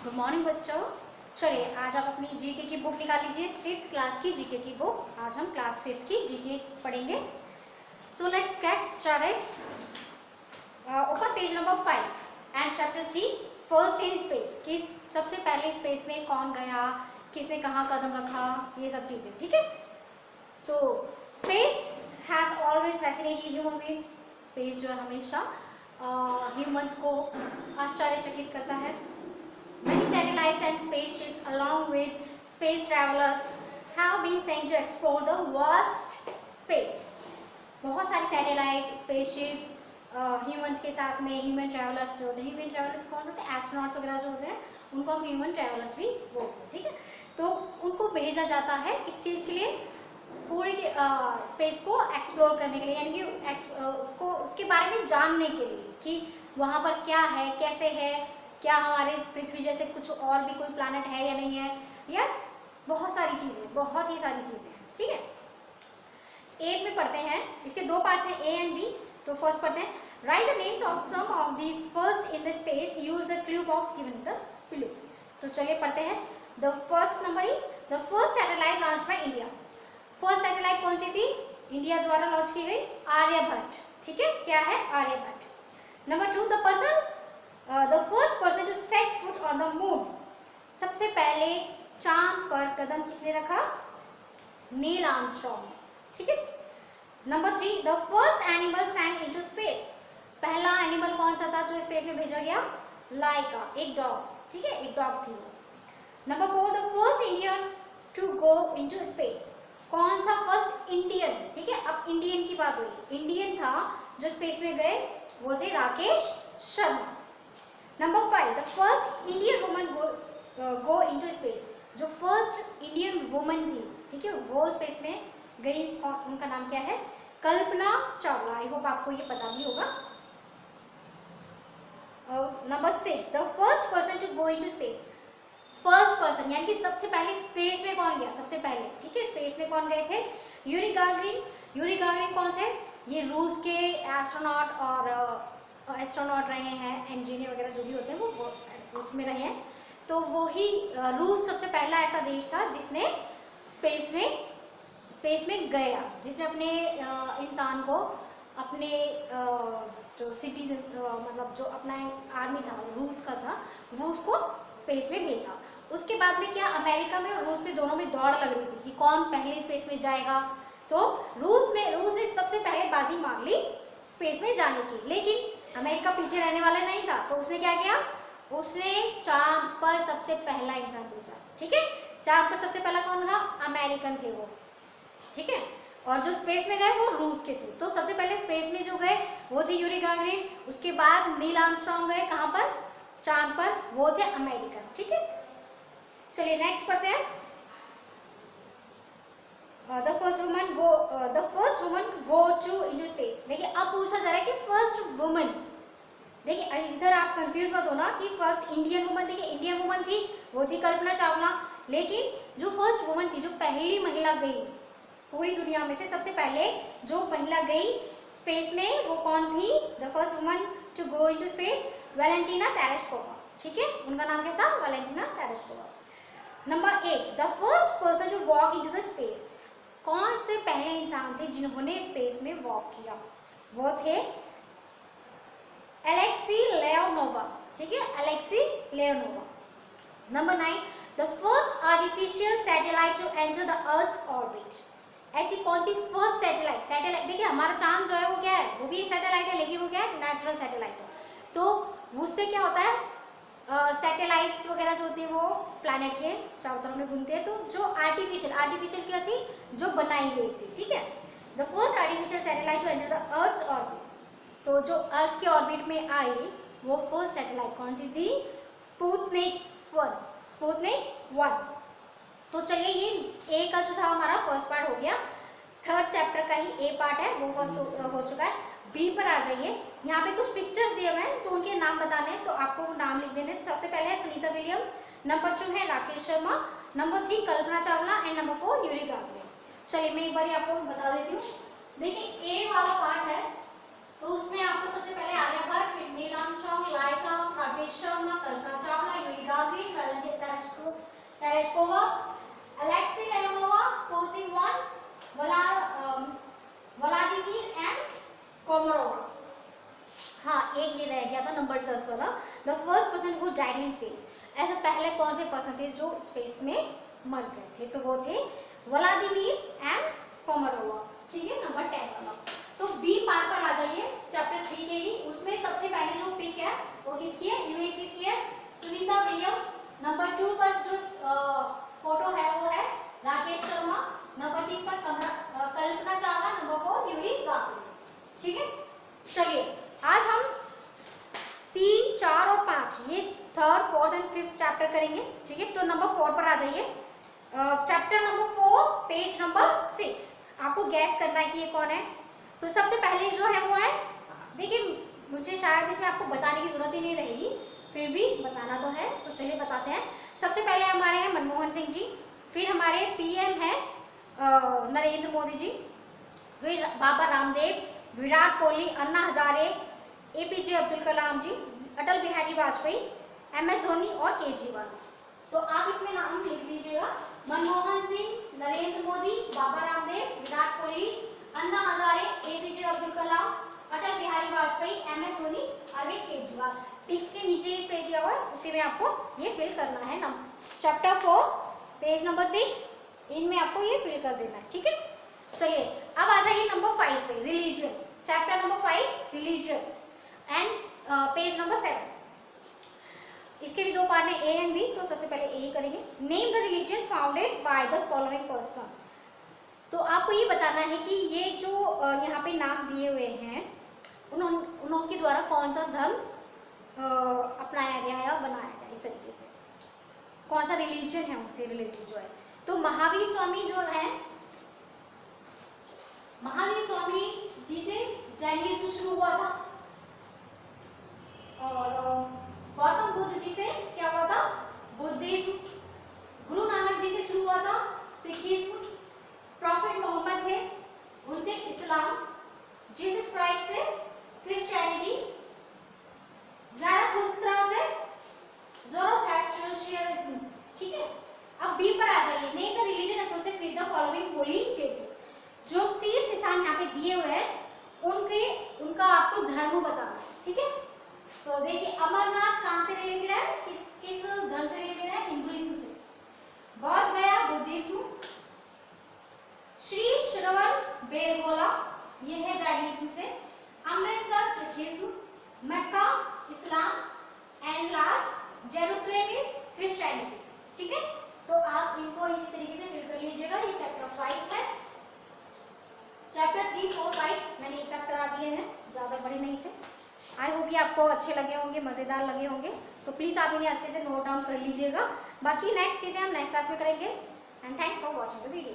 Good morning बच्चों। चलिए आज आप अपनी जीके की बुक निकाल लीजिए। 5th क्लास की जीके की बुक। आज हम क्लास 5th की जीके पढ़ेंगे। So let's get started. Open page number 5 and chapter 3 first in space. कि सबसे पहले स्पेस में कौन गया, किसने कहाँ कदम रखा, ये सब चीज़ें। ठीक है, तो space has always fascinated human beings. Space जो है हमेशा ह्यूमंस को आश्चर्यचकित करता है। Many satellites and spaceships, along with space travelers, have been sent to explore the vast space. बहुत सारी सैटेलाइट, स्पेसशिप्स, ह्यूमंस के साथ में ह्यूमन ट्रैवलर्स जो होते हैं, ह्यूमन ट्रैवलर्स कौन होते हैं, एस्ट्रोनॉट्स वगैरह जो होते हैं उनको हम ह्यूमन ट्रैवलर्स भी बोलते हैं। ठीक है, तो उनको भेजा जाता है किस चीज़ के लिए, पूरे स्पेस को एक्सप्लोर करने के लिए, यानी कि उसको उसके बारे में जानने के लिए कि वहाँ पर क्या है, कैसे है, क्या हमारे पृथ्वी जैसे कुछ और भी कोई प्लैनेट है या नहीं है, या बहुत सारी चीज़ें, बहुत ही सारी चीज़ें हैं। ठीक है, ए में पढ़ते हैं, इसके दो पार्ट हैं, ए एंड बी। तो फर्स्ट पढ़ते हैं, write the names of some of these first in the space, use the clue box given the below. तो चलिए पढ़ते हैं। The first number is the first satellite launch by India. First satellite कौन सी थी, India द्वारा launch की गई, आर्यभट्ट। ठीक है, क्या है, Aryabhata. Number 2, the first person to set foot on the moon. सबसे पहले चांद पर कदम किसने रखा, नील आर्मस्ट्रॉन्ग। ठीक है। Number 3, the first animal sank into space. पहला एनिमल कौन सा था जो स्पेस में भेजा गया, लाइका, एक डॉग। ठीक है, एक डॉग थी वो। Number 4, the first Indian to go into space. कौन सा फर्स्ट इंडियन, ठीक है, अब इंडियन की बात हुई, इंडियन था जो स्पेस में गए, वो थे Rakesh Sharma. Number 5, the first Indian woman go into space. जो फर्स्ट इंडियन वुमन थी, ठीक है, वो स्पेस में गई, उनका नाम क्या है, कल्पना चावला। आई होप आपको ये पता भी होगा। Number 6, the first person to go into space. First person यानी कि सबसे पहले स्पेस में कौन गया, सबसे पहले, ठीक है, स्पेस में कौन गए थे, यूरी गागरिन। यूरी गागरिन कौन थे, ये रूस के एस्ट्रोनॉट और एस्ट्रोनॉट रहे हैं, इंजीनियर वगैरह जो भी होते हैं वो उसमें रहे हैं। तो वही रूस सबसे पहला ऐसा देश था जिसने स्पेस में गया, जिसने अपने इंसान को, अपने जो सिटीजन, मतलब जो अपना आर्मी था, रूस का था, रूस को स्पेस में भेजा। उसके बाद में क्या, अमेरिका में और रूस में दोनों में दौड़ लग रही थी कि कौन पहले स्पेस में जाएगा। तो रूस ने सबसे पहले बाजी मार ली स्पेस में जाने की, लेकिन अमेरिका पीछे रहने वाला नहीं था। तो उसने क्या किया, उसने चांद पर सबसे पहला इंसान भेजा। ठीक है, चांद पर सबसे पहला कौन था, अमेरिकन थे वो। ठीक है, और जो स्पेस में गए वो रूस के थे। तो सबसे पहले स्पेस में जो गए वो थे यूरी गागरिन। उसके बाद नील आर्मस्ट्रॉन्ग गए कहाँ पर, चांद पर, वो थे अमेरिकन। ठीक है, चलिए नेक्स्ट पढ़ते हैं। The first woman go to into space. देखिए अब पूछा जा रहा है कि फर्स्ट वुमन, देखिए इधर आप कंफ्यूज मत होना कि फर्स्ट इंडियन वुमन, देखिए इंडियन वुमन थी वो थी कल्पना चावला, लेकिन जो फर्स्ट वुमन थी, जो पहली महिला गई पूरी दुनिया में से, सबसे पहले जो महिला गई स्पेस में, वो कौन थी, the first woman to go into space, Valentina Tereshkova. ठीक है, उनका नाम क्या था, Valentina Tereshkova. Number 8, the first person to walk into the space. कौन से पहले इंसान थे जिन्होंने स्पेस में वॉक किया, वो थे एलेक्सी लेओनोवा। ठीक है, Alexei Leonova. Number 9, the first artificial satellite to enter the earth's orbit. ऐसी कौन सी फर्स्ट सैटेलाइट, देखिए हमारा चांद जो है वो क्या है, वो भी एक सैटेलाइट है, लेकिन वो क्या है, नेचुरल सैटेलाइट है। तो उससे क्या होता है, सैटेलाइट्स वगैरह जो होती है वो प्लैनेट के चारों तरफ में घूमते हैं। तो जो आर्टिफिशियल क्या थी, जो बनाई गई थी। ठीक है, the first artificial satellite to enter the earth's orbit. तो जो अर्थ के ऑर्बिट में आई वो फर्स्ट सैटेलाइट कौन सी थी, स्पुतनिक 1। तो चलिए ये ए का जो था हमारा फर्स्ट पार्ट हो गया। थर्ड चैप्टर का ही ए पार्ट है, वो फर्स्ट हो चुका है। बी पर आ जाइए, यहाँ पे कुछ पिक्चर्स दिए हुए हैं तो उनके नाम बताने हैं, तो आपको नाम लिख देने। सबसे पहले है सुनीता विलियम, नंबर 2 है Rakesh Sharma, number 3 Kalpana Chawla and number 4 Yuri Gagarin. चलिए मैं एक बार आपको बता देती हूँ। देखिए ए वाला पार्ट है, तो उसमें आपको सबसे पहले आर्यभट्ट, फिर Neil Armstrong, Laika, Rakesh Sharma, Kalpana Chawla, Yuri Gagarin, Tereshkova, Alexei Naimova, Sputnik 1, Vladimir and Komarova. हाँ, एक ये रह गया था नंबर 10 वाला, the first person who died in space. ऐसे पहले कौन से पर्सन थे जो स्पेस में मर गए थे? तो वो थे व्लादिमीर एंड कोमरोवा। ठीक है, नंबर 10 वाला। तो बी पार्ट पर आ जाइए, चैप्टर 3 के ही। उसमें सबसे पहले जो पिक है वो किसकी है? इमेज किसकी है? सुनीता विलियम। नंबर 2 पर जो फोटो है वो है राकेश शर्मा। नंबर 3 पर कल्पना चावला। Number 4 Yuri Ganguly. ठीक है, चलिए आज हम 3, 4 और 5 ये 3rd, 4th and 5th chapter करेंगे। ठीक है, तो नंबर 4 पर आ जाइए। Chapter number 4 page number 6। आपको गैस करना है कि ये कौन है। तो सबसे पहले जो है वो है, देखिए मुझे शायद इसमें आपको बताने की जरूरत ही नहीं रहेगी, फिर भी बताना तो है, तो चलिए बताते हैं। सबसे पहले हमारे हैं मनमोहन सिंह जी, फिर हमारे पीएम हैं नरेंद्र मोदी जी, फिर बाबा रामदेव, विराट कोहली, अन्ना हजारे, एपीजे अब्दुल कलाम जी, अटल बिहारी वाजपेयी, एमएस धोनी और केजरीवाल। तो आप इसमें नाम लिख लीजिएगा, Manmohan Singh, Narendra Modi, Baba Ramdev, Virat Kohli, Anna Hazare, APJ Abdul Kalam, Atal Bihari Vajpayee, MS Dhoni, Arvind Kejriwal. Pics के नीचे स्पेस दिया हुआ है, उसी में आपको ये फिल करना है। नंबर चैप्टर 4 पेज नंबर 6, इनमें आपको ये फिल कर देना है। ठीक है, चलिए अब आ जाइए नंबर 5 पे, religions. Chapter number 5 religions and page number 7। इसके भी 2 पार्ट है, ए एंड बी। तो सबसे पहले ए करेंगे। Name the religion founded by the following person. तो आपको ये बताना है कि ये जो यहाँ पे नाम दिए हुए हैं उनके द्वारा कौन सा धर्म अपनाया गया या बनाया गया, इस तरीके से कौन सा रिलीजन है उनसे रिलेटेड जो है। तो महावीर स्वामी जो है, महावीर स्वामी जी से जैनिज्म शुरू हुआ था, और गौतम बुद्ध जी से क्या हुआ था? बुद्धिज्म। गुरु नानक जी से शुरू हुआ था सिखिज्म। प्रॉफिट मोहम्मद थे, उनसे इस्लाम। जीसस क्राइस्ट से क्रिश्चियनिटी। ज़ैराथुस्त्रा से ज़ोरोथेस्ट्रियनिज्म। ठीक है, अब बी पर आ जाइए। Name the religion associated with the following Holi places. जो तीर्थ स्थान यहाँ पे दिए हुए हैं उनका आपको धर्म बताना है। ठीक है, तो देखिए अमरनाथ कहाँ से रिलेटेड है? किस धर्म से रिलेटेड है? हिंदुइज्म से। बौद्ध गया बुद्धिज्म। श्री श्रवण बेलगोला ये है जैनिज्म से। Amritsar Sikhism. Mecca Islam and last Jerusalem is Christianity. ठीक है, तो आप इनको इसी तरीके से फिल कर लीजिएगा। ये चैप्टर 5 है। चैप्टर 3, 4, 5 मैंने एक साथ करा दिए हैं, ज़्यादा बड़े नहीं थे। आई होप ये आपको अच्छे लगे होंगे, मज़ेदार लगे होंगे। तो प्लीज़ आप इन्हें अच्छे से नोट डाउन कर लीजिएगा। बाकी नेक्स्ट चीज़ें हम नेक्स्ट क्लास में करेंगे। And thanks for watching the video.